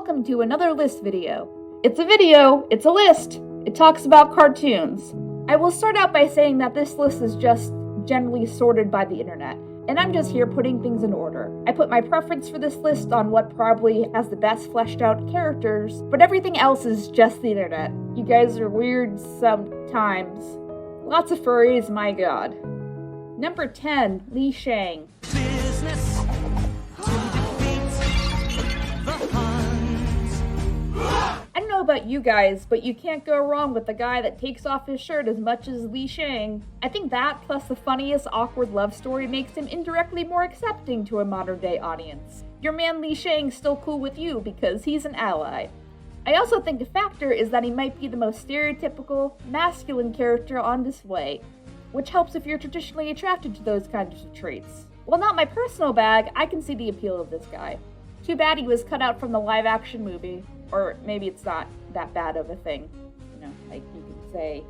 welcome to another list video. It's a video, it's a list. It talks about cartoons. I will start out by saying that this list is just generally sorted by the internet, and I'm just here putting things in order. I put my preference for this list on what probably has the best fleshed out characters, but everything else is just the internet. You guys are weird sometimes. Lots of furries, my god. Number 10, Shang. I don't know about you guys, but you can't go wrong with the guy that takes off his shirt as much as Shang. I think that, plus the funniest awkward love story, makes him indirectly more accepting to a modern day audience. Your man Shang's still cool with you because he's an ally. I also think a factor is that he might be the most stereotypical, masculine character on display, which helps if you're traditionally attracted to those kinds of traits. While not my personal bag, I can see the appeal of this guy. Too bad he was cut out from the live-action movie. Or maybe it's not that bad of a thing, like you could say.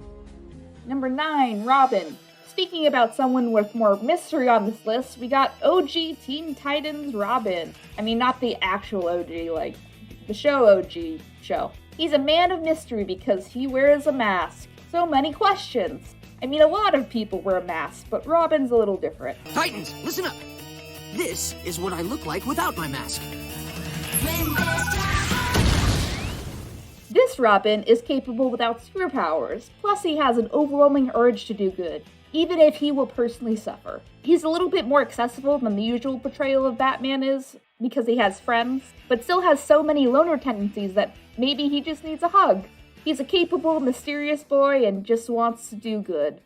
Number 9, Robin. Speaking about someone with more mystery on this list, we got OG Teen Titans Robin. I mean, not the actual OG, like the show OG show. He's a man of mystery because he wears a mask. So many questions. I mean, a lot of people wear masks, but Robin's a little different. Titans, listen up. This is what I look like without my mask. This Robin is capable without superpowers, plus he has an overwhelming urge to do good, even if he will personally suffer. He's a little bit more accessible than the usual portrayal of Batman is, because he has friends, but still has so many loner tendencies that maybe he just needs a hug. He's a capable, mysterious boy and just wants to do good.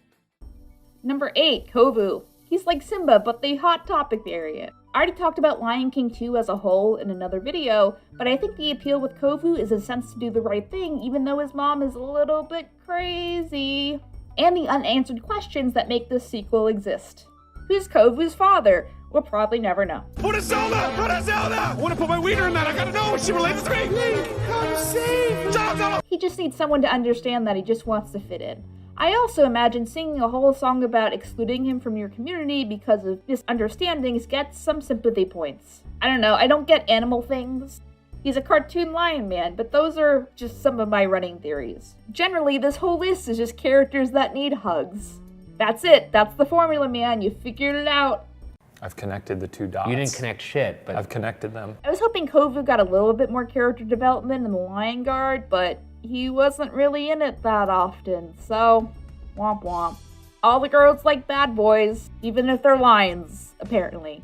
Number 8, Kovu. He's like Simba, but the Hot Topic variant. I already talked about Lion King 2 as a whole in another video, but I think the appeal with Kovu is his sense to do the right thing even though his mom is a little bit crazy. And the unanswered questions that make this sequel exist. Who's Kovu's father? We'll probably never know. What is Zelda? What is Zelda? I want to put my wiener in that. I gotta know. She relates to me. Link, come save Zelda. He just needs someone to understand that he just wants to fit in. I also imagine singing a whole song about excluding him from your community because of misunderstandings gets some sympathy points. I don't know, I don't get animal things. He's a cartoon lion man, but those are just some of my running theories. Generally, this whole list is just characters that need hugs. That's it, that's the formula, man, you figured it out. I've connected the two dots. You didn't connect shit, but... I've connected them. I was hoping Kovu got a little bit more character development in the Lion Guard, but he wasn't really in it that often, so womp womp. All the girls like bad boys, even if they're lions, apparently.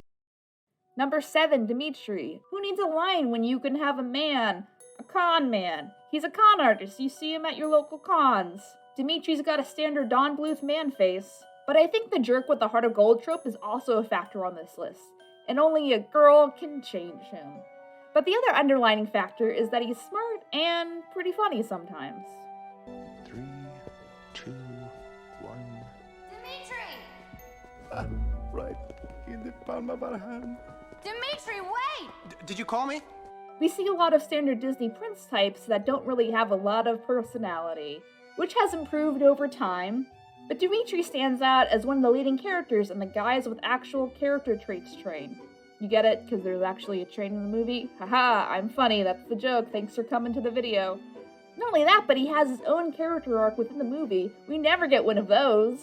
Number 7, Dimitri. Who needs a lion when you can have a man? A con man. He's a con artist, you see him at your local cons. Dimitri's got a standard Don Bluth man face, but I think the jerk with the heart of gold trope is also a factor on this list, and only a girl can change him. But the other underlining factor is that he's smart and pretty funny sometimes. 3, 2, 1. Dimitri! Right in the palm of our hand. Dimitri, wait! Did you call me? We see a lot of standard Disney prince types that don't really have a lot of personality, which has improved over time, but Dimitri stands out as one of the leading characters in the Guys with Actual Character Traits train. You get it? Because there's actually a train in the movie? Haha, I'm funny, that's the joke, thanks for coming to the video. Not only that, but he has his own character arc within the movie. We never get one of those.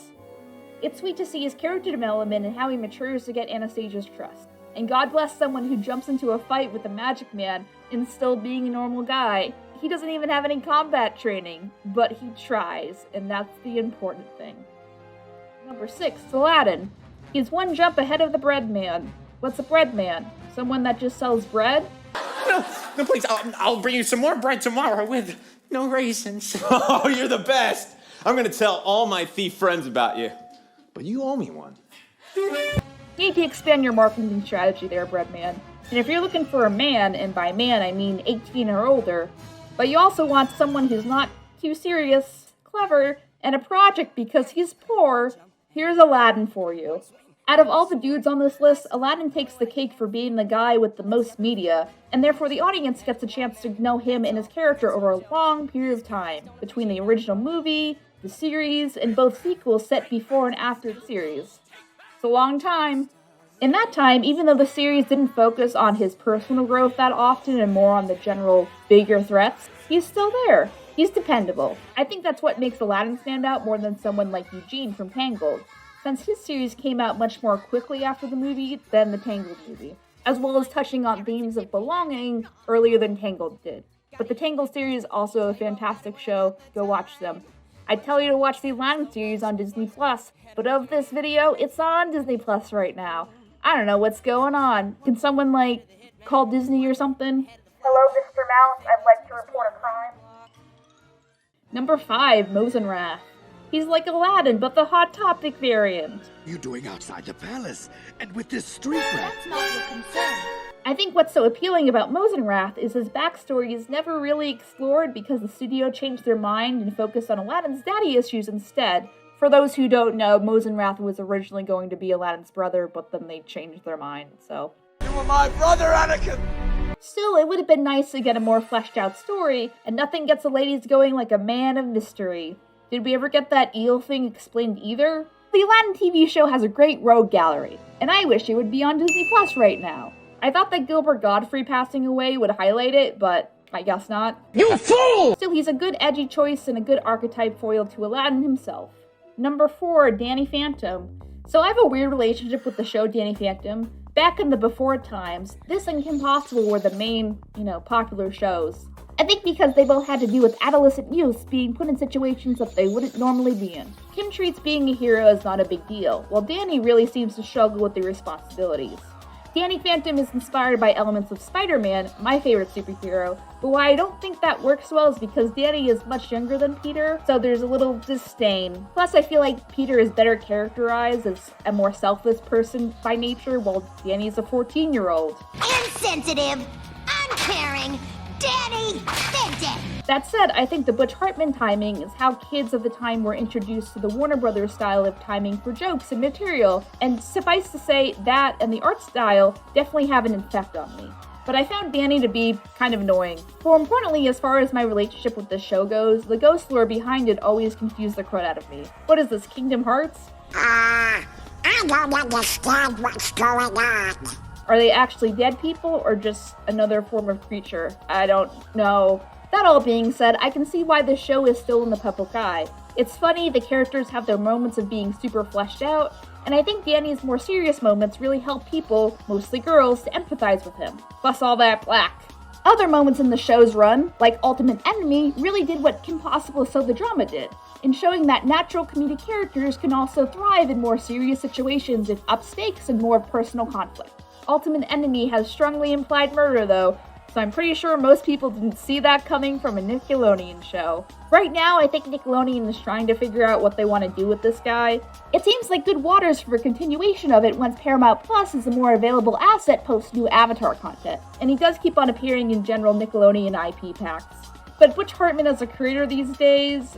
It's sweet to see his character development and how he matures to get Anastasia's trust. And God bless someone who jumps into a fight with a magic man and still being a normal guy. He doesn't even have any combat training, but he tries, and that's the important thing. Number 6, Aladdin. He's one jump ahead of the bread man. What's a bread man? Someone that just sells bread? No, please, I'll bring you some more bread tomorrow with no raisins. Oh, you're the best. I'm gonna tell all my thief friends about you. But you owe me one. You need to expand your marketing strategy there, Breadman. And if you're looking for a man, and by man I mean 18 or older, but you also want someone who's not too serious, clever, and a project because he's poor, here's Aladdin for you. Out of all the dudes on this list, Aladdin takes the cake for being the guy with the most media, and therefore the audience gets a chance to know him and his character over a long period of time, between the original movie, the series, and both sequels set before and after the series. It's a long time. In that time, even though the series didn't focus on his personal growth that often and more on the general bigger threats, he's still there. He's dependable. I think that's what makes Aladdin stand out more than someone like Eugene from Tangled, since his series came out much more quickly after the movie than the Tangled movie, as well as touching on themes of belonging earlier than Tangled did. But the Tangled series is also a fantastic show. Go watch them. I'd tell you to watch the Aladdin series on Disney+, but of this video, it's on Disney+ right now. I don't know what's going on. Can someone, call Disney or something? Hello, Mr. Mouse. I'd like to report a crime. Number 5, Mosinrath. He's like Aladdin, but the Hot Topic variant. You doing outside the palace? And with this street rat? That's not your concern. I think what's so appealing about Mosinrath is his backstory is never really explored because the studio changed their mind and focused on Aladdin's daddy issues instead. For those who don't know, Mosinrath was originally going to be Aladdin's brother, but then they changed their mind, so... You were my brother, Anakin! Still, it would have been nice to get a more fleshed out story, and nothing gets the ladies going like a man of mystery. Did we ever get that eel thing explained either? The Aladdin TV show has a great rogue gallery, and I wish it would be on Disney Plus right now. I thought that Gilbert Gottfried passing away would highlight it, but I guess not. You fool! Still, he's a good edgy choice and a good archetype foil to Aladdin himself. Number 4, Danny Phantom. So I have a weird relationship with the show Danny Phantom. Back in the before times, this and Kim Possible were the main, popular shows. I think because they both had to do with adolescent youths being put in situations that they wouldn't normally be in. Kim treats being a hero as not a big deal, while Danny really seems to struggle with the responsibilities. Danny Phantom is inspired by elements of Spider-Man, my favorite superhero, but why I don't think that works well is because Danny is much younger than Peter, so there's a little disdain. Plus, I feel like Peter is better characterized as a more selfless person by nature, while Danny's a 14-year-old. Insensitive, uncaring, Danny Phantom. That said, I think the Butch Hartman timing is how kids of the time were introduced to the Warner Brothers style of timing for jokes and material, and suffice to say, that and the art style definitely have an effect on me. But I found Danny to be kind of annoying. More importantly, as far as my relationship with this show goes, the ghost lore behind it always confused the crud out of me. What is this, Kingdom Hearts? I don't understand what's going on. Are they actually dead people, or just another form of creature? I don't know. That all being said, I can see why this show is still in the public eye. It's funny, the characters have their moments of being super fleshed out, and I think Danny's more serious moments really help people, mostly girls, to empathize with him. Plus all that black. Other moments in the show's run, like Ultimate Enemy, really did what Kim Possible So the Drama did, in showing that natural comedic characters can also thrive in more serious situations with up stakes and more personal conflict. Ultimate Enemy has strongly implied murder though, so I'm pretty sure most people didn't see that coming from a Nickelodeon show. Right now, I think Nickelodeon is trying to figure out what they want to do with this guy. It seems like good waters for a continuation of it once Paramount Plus is a more available asset post new Avatar content, and he does keep on appearing in general Nickelodeon IP packs. But Butch Hartman as a creator these days...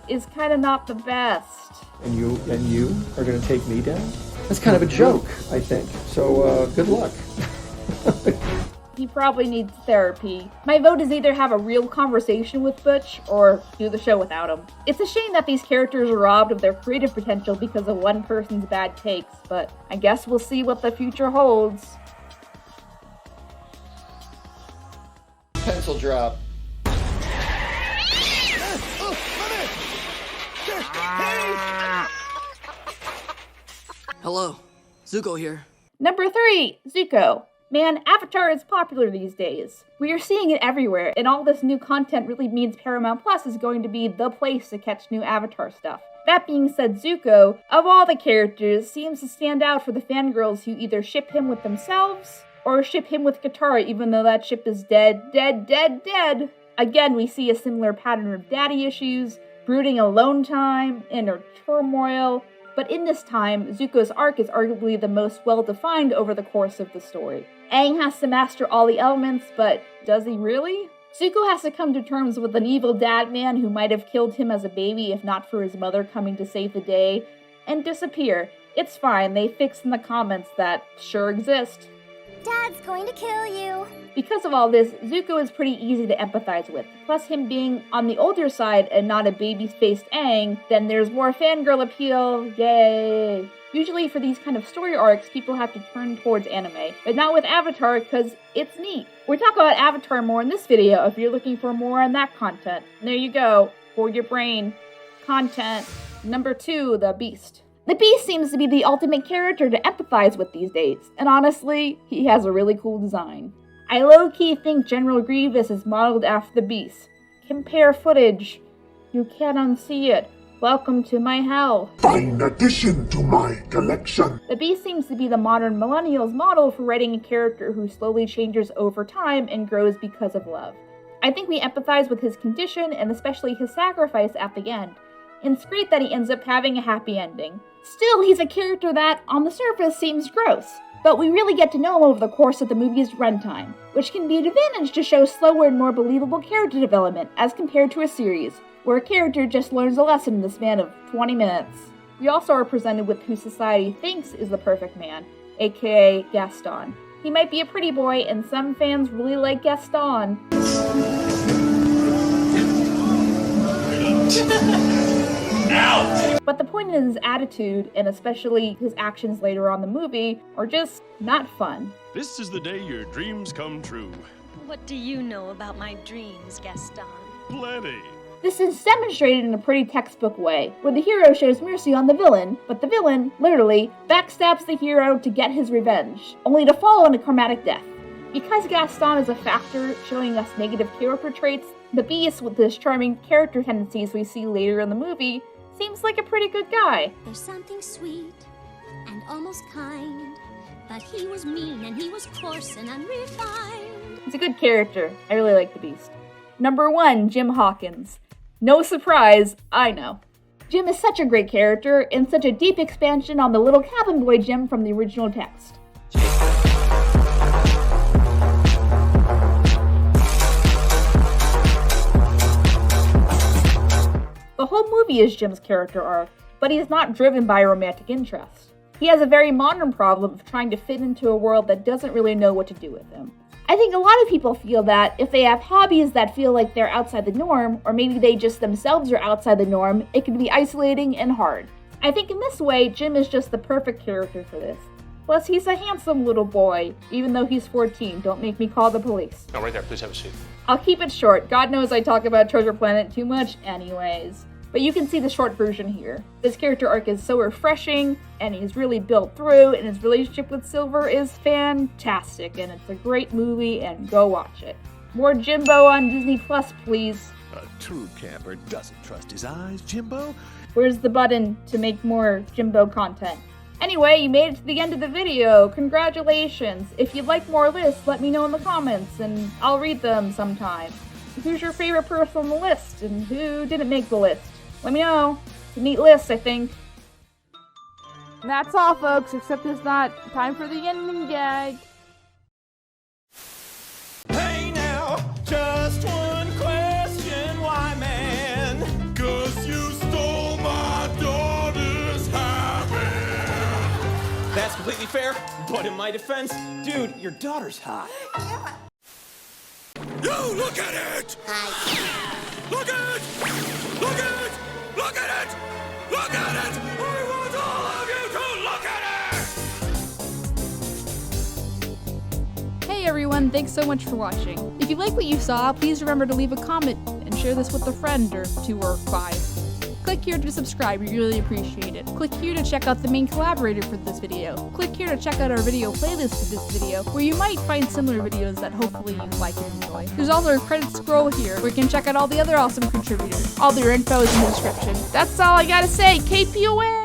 is kind of not the best. And you are going to take me down? That's kind of a joke, I think. So, good luck. He probably needs therapy. My vote is either have a real conversation with Butch, or do the show without him. It's a shame that these characters are robbed of their creative potential because of one person's bad takes, but I guess we'll see what the future holds. Pencil drop. Hello, Zuko here. Number 3, Zuko. Man, Avatar is popular these days. We are seeing it everywhere, and all this new content really means Paramount Plus is going to be the place to catch new Avatar stuff. That being said, Zuko, of all the characters, seems to stand out for the fangirls who either ship him with themselves, or ship him with Katara even though that ship is dead. Again, we see a similar pattern of daddy issues, brooding alone time, inner turmoil, but in this time, Zuko's arc is arguably the most well-defined over the course of the story. Aang has to master all the elements, but does he really? Zuko has to come to terms with an evil dad man who might have killed him as a baby if not for his mother coming to save the day, and disappear. It's fine, they fixed in the comments that sure exist. Dad's going to kill you. Because of all this, Zuko is pretty easy to empathize with. Plus him being on the older side and not a baby-faced Aang, then there's more fangirl appeal, yay! Usually for these kind of story arcs, people have to turn towards anime, but not with Avatar because it's neat. We'll talk about Avatar more in this video if you're looking for more on that content. And there you go, for your brain. Content. Number 2, the Beast. The Beast seems to be the ultimate character to empathize with these days, and honestly, he has a really cool design. I low-key think General Grievous is modeled after the Beast. Compare footage. You can't unsee it. Welcome to my hell. Fine addition to my collection. The Beast seems to be the modern millennials model for writing a character who slowly changes over time and grows because of love. I think we empathize with his condition and especially his sacrifice at the end. And it's great that he ends up having a happy ending. Still, he's a character that, on the surface, seems gross. But we really get to know him over the course of the movie's runtime, which can be an advantage to show slower and more believable character development as compared to a series, where a character just learns a lesson in the span of 20 minutes. We also are presented with who society thinks is the perfect man, aka Gaston. He might be a pretty boy, and some fans really like Gaston. But the point is his attitude, and especially his actions later on in the movie, are just not fun. This is the day your dreams come true. What do you know about my dreams, Gaston? Plenty. This is demonstrated in a pretty textbook way, where the hero shows mercy on the villain, but the villain, literally, backstabs the hero to get his revenge, only to fall in a traumatic death. Because Gaston is a factor showing us negative character traits, the Beast, with his charming character tendencies we see later in the movie, seems like a pretty good guy. There's something sweet and almost kind, but he was mean and he was coarse and unrefined. He's a good character. I really like the Beast. Number 1, Jim Hawkins. No surprise, I know. Jim is such a great character and such a deep expansion on the little cabin boy Jim from the original text. The whole movie is Jim's character arc, but he is not driven by romantic interest. He has a very modern problem of trying to fit into a world that doesn't really know what to do with him. I think a lot of people feel that if they have hobbies that feel like they're outside the norm, or maybe they just themselves are outside the norm, it can be isolating and hard. I think in this way, Jim is just the perfect character for this. Plus, he's a handsome little boy, even though he's 14. Don't make me call the police. Oh, right there. Please have a seat. I'll keep it short. God knows I talk about Treasure Planet too much anyways. But you can see the short version here. This character arc is so refreshing, and he's really built through, and his relationship with Silver is fantastic, and it's a great movie, and go watch it. More Jimbo on Disney Plus, please. A true camper doesn't trust his eyes, Jimbo. Where's the button to make more Jimbo content? Anyway, you made it to the end of the video. Congratulations. If you'd like more lists, let me know in the comments, and I'll read them sometime. Who's your favorite person on the list, and who didn't make the list? Let me know. It's a neat list, I think. And that's all, folks, except it's not time for the ending gag. Hey now, just one question, why man? 'Cause you stole my daughter's happy. That's completely fair, but in my defense, dude, your daughter's hot. You look at it! Look at it! Look at it! Look at it! Look at it! I want all of you to look at it! Hey everyone, thanks so much for watching. If you like what you saw, please remember to leave a comment and share this with a friend or 2 or 5. Click here to subscribe, we really appreciate it. Click here to check out the main collaborator for this video. Click here to check out our video playlist for this video, where you might find similar videos that hopefully you like and enjoy. There's also a credit scroll here, where you can check out all the other awesome contributors. All their info is in the description. That's all I gotta say, KPOA!